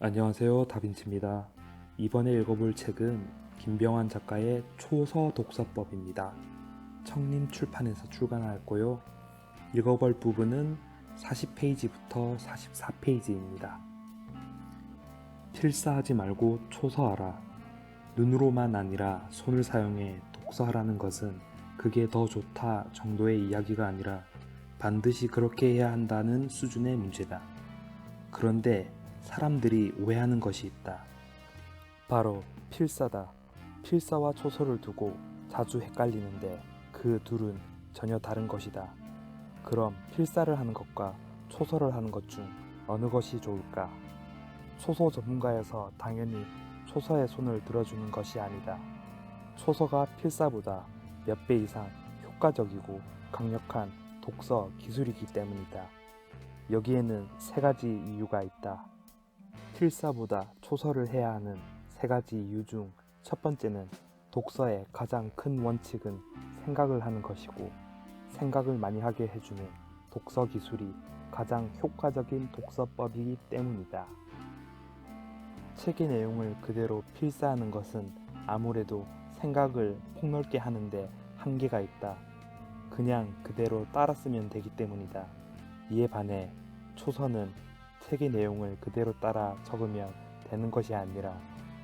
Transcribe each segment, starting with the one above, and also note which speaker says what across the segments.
Speaker 1: 안녕하세요, 다빈치입니다. 이번에 읽어볼 책은 김병환 작가의 초서 독서법입니다. 청림 출판에서 출간하였고요. 읽어볼 부분은 40페이지부터 44페이지입니다. 필사하지 말고 초서하라. 눈으로만 아니라 손을 사용해 독서하라는 것은 그게 더 좋다 정도의 이야기가 아니라 반드시 그렇게 해야 한다는 수준의 문제다. 그런데 사람들이 오해하는 것이 있다. 바로 필사다. 필사와 초서를 두고 자주 헷갈리는데 그 둘은 전혀 다른 것이다. 그럼 필사를 하는 것과 초서를 하는 것 중 어느 것이 좋을까? 초서 전문가여서 당연히 초서에 손을 들어주는 것이 아니다. 초서가 필사보다 몇 배 이상 효과적이고 강력한 독서 기술이기 때문이다. 여기에는 세 가지 이유가 있다. 필사보다 초서를 해야 하는 세 가지 이유 중 첫 번째는 독서의 가장 큰 원칙은 생각을 하는 것이고, 생각을 많이 하게 해주는 독서 기술이 가장 효과적인 독서법이기 때문이다. 책의 내용을 그대로 필사하는 것은 아무래도 생각을 폭넓게 하는데 한계가 있다. 그냥 그대로 따라 쓰면 되기 때문이다. 이에 반해 초서는 책의 내용을 그대로 따라 적으면 되는 것이 아니라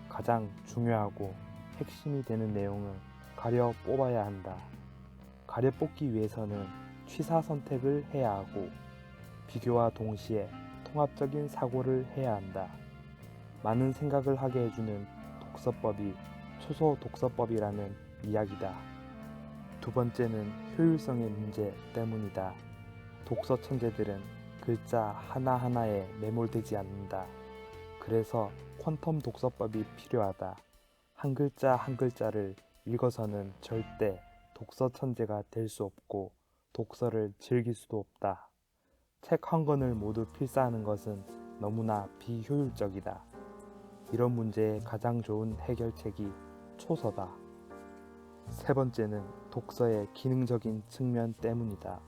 Speaker 1: 가장 중요하고 핵심이 되는 내용을 가려 뽑아야 한다. 가려 뽑기 위해서는 취사 선택을 해야 하고 비교와 동시에 통합적인 사고를 해야 한다. 많은 생각을 하게 해주는 독서법이 초서 독서법이라는 이야기다. 두 번째는 효율성의 문제 때문이다. 독서 천재들은 글자 하나하나에 매몰되지 않는다. 그래서 퀀텀 독서법이 필요하다. 한 글자 한 글자를 읽어서는 절대 독서 천재가 될 수 없고 독서를 즐길 수도 없다. 책 한 권을 모두 필사하는 것은 너무나 비효율적이다. 이런 문제에 가장 좋은 해결책이 초서다. 세 번째는 독서의 기능적인 측면 때문이다.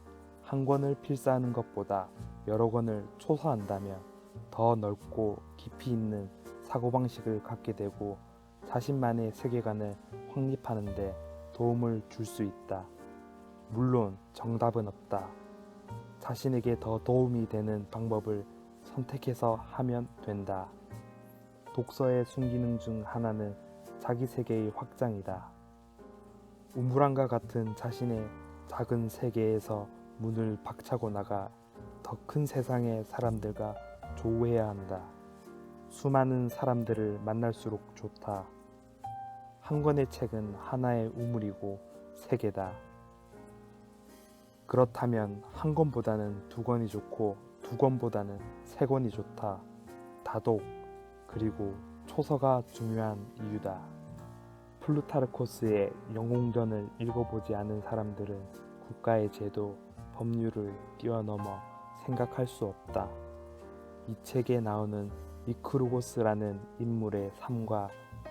Speaker 1: 한 권을 필사하는 것보다 여러 권을 초서한다면 더 넓고 깊이 있는 사고방식을 갖게 되고 자신만의 세계관을 확립하는 데 도움을 줄 수 있다. 물론 정답은 없다. 자신에게 더 도움이 되는 방법을 선택해서 하면 된다. 독서의 순기능 중 하나는 자기 세계의 확장이다. 우물안과 같은 자신의 작은 세계에서 문을 박차고 나가 더 큰 세상의 사람들과 조우해야 한다. 수많은 사람들을 만날수록 좋다. 한 권의 책은 하나의 우물이고 세계다. 그렇다면 한 권보다는 두 권이 좋고 두 권보다는 세 권이 좋다. 다독, 그리고 초서가 중요한 이유다. 플루타르코스의 영웅전을 읽어보지 않은 사람들은 국가의 제도, 법률을 뛰어넘어 생각할 수 없다. 이 책에 나오는 미크루고스라는 인물의 삶과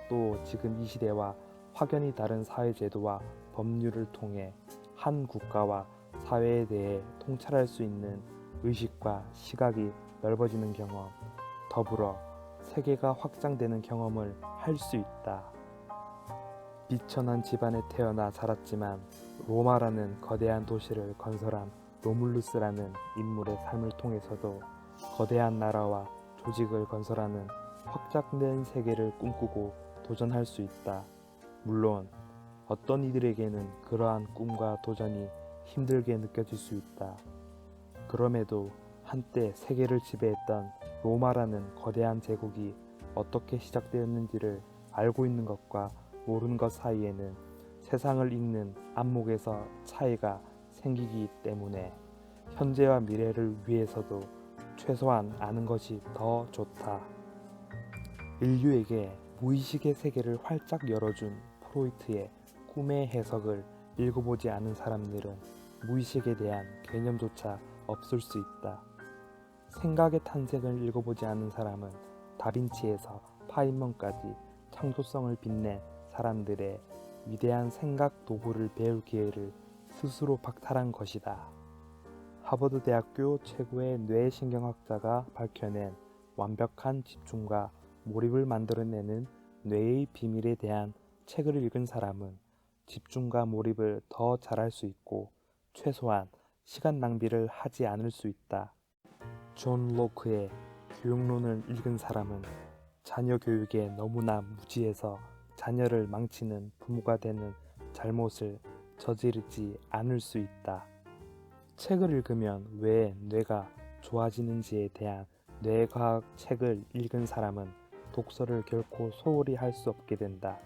Speaker 1: 또 지금 이 시대와 확연히 다른 사회제도와 법률을 통해 한 국가와 사회에 대해 통찰할 수 있는 의식과 시각이 넓어지는 경험, 더불어 세계가 확장되는 경험을 할 수 있다. 비천한 집안에 태어나 자랐지만 로마라는 거대한 도시를 건설한 로물루스라는 인물의 삶을 통해서도 거대한 나라와 조직을 건설하는 확장된 세계를 꿈꾸고 도전할 수 있다. 물론 어떤 이들에게는 그러한 꿈과 도전이 힘들게 느껴질 수 있다. 그럼에도 한때 세계를 지배했던 로마라는 거대한 제국이 어떻게 시작되었는지를 알고 있는 것과 모르는 것 사이에는 세상을 읽는 안목에서 차이가 생기기 때문에 현재와 미래를 위해서도 최소한 아는 것이 더 좋다. 인류에게 무의식의 세계를 활짝 열어준 프로이트의 꿈의 해석을 읽어보지 않은 사람들은 무의식에 대한 개념조차 없을 수 있다. 생각의 탄생을 읽어보지 않은 사람은 다빈치에서 파인먼까지 창조성을 빛낸 사람들의 위대한 생각 도구를 배울 기회를 스스로 박탈한 것이다. 하버드 대학교 최고의 뇌신경학자가 밝혀낸 완벽한 집중과 몰입을 만들어내는 뇌의 비밀에 대한 책을 읽은 사람은 집중과 몰입을 더 잘할 수 있고 최소한 시간 낭비를 하지 않을 수 있다. 존 로크의 교육론을 읽은 사람은 자녀 교육에 너무나 무지해서 자녀를 망치는 부모가 되는 잘못을 저지르지 않을 수 있다. 책을 읽으면 왜 뇌가 좋아지는지에 대한 뇌과학 책을 읽은 사람은 독서를 결코 소홀히 할 수 없게 된다.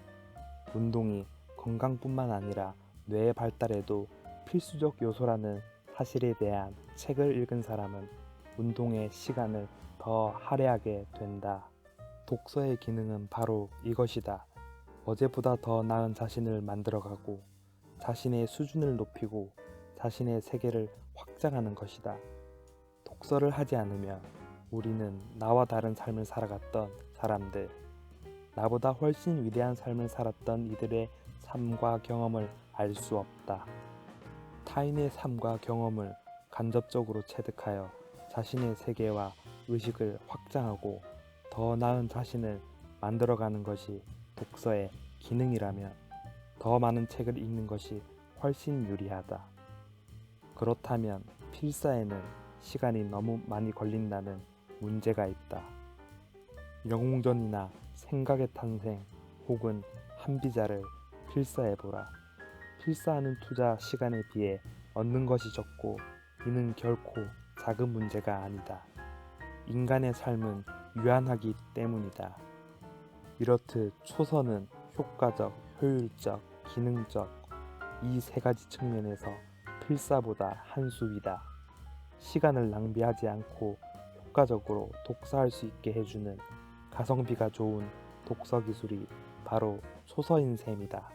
Speaker 1: 운동이 건강뿐만 아니라 뇌의 발달에도 필수적 요소라는 사실에 대한 책을 읽은 사람은 운동의 시간을 더 할애하게 된다. 독서의 기능은 바로 이것이다. 어제보다 더 나은 자신을 만들어가고 자신의 수준을 높이고 자신의 세계를 확장하는 것이다. 독서를 하지 않으면 우리는 나와 다른 삶을 살아갔던 사람들, 나보다 훨씬 위대한 삶을 살았던 이들의 삶과 경험을 알 수 없다. 타인의 삶과 경험을 간접적으로 체득하여 자신의 세계와 의식을 확장하고 더 나은 자신을 만들어가는 것이 독서의 기능이라면 더 많은 책을 읽는 것이 훨씬 유리하다. 그렇다면 필사에는 시간이 너무 많이 걸린다는 문제가 있다. 영웅전이나 생각의 탄생 혹은 한비자를 필사해보라. 필사하는 투자 시간에 비해 얻는 것이 적고 이는 결코 작은 문제가 아니다. 인간의 삶은 유한하기 때문이다. 이렇듯 초서는 효과적, 효율적, 기능적 이 세 가지 측면에서 필사보다 한 수 위다. 시간을 낭비하지 않고 효과적으로 독서할 수 있게 해주는 가성비가 좋은 독서 기술이 바로 초서인 셈이다.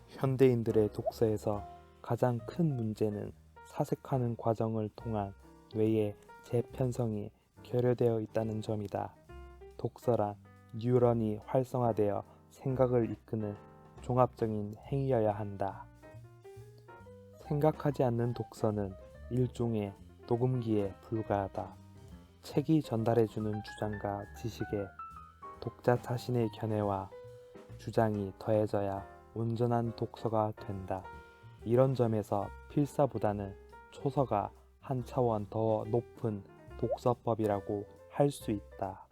Speaker 1: 현대인들의 독서에서 가장 큰 문제는 사색하는 과정을 통한 뇌의 재편성이 결여되어 있다는 점이다. 독서란 뉴런이 활성화되어 생각을 이끄는 종합적인 행위여야 한다. 생각하지 않는 독서는 일종의 녹음기에 불과하다. 책이 전달해주는 주장과 지식에 독자 자신의 견해와 주장이 더해져야 온전한 독서가 된다. 이런 점에서 필사보다는 초서가 한 차원 더 높은 독서법이라고 할 수 있다.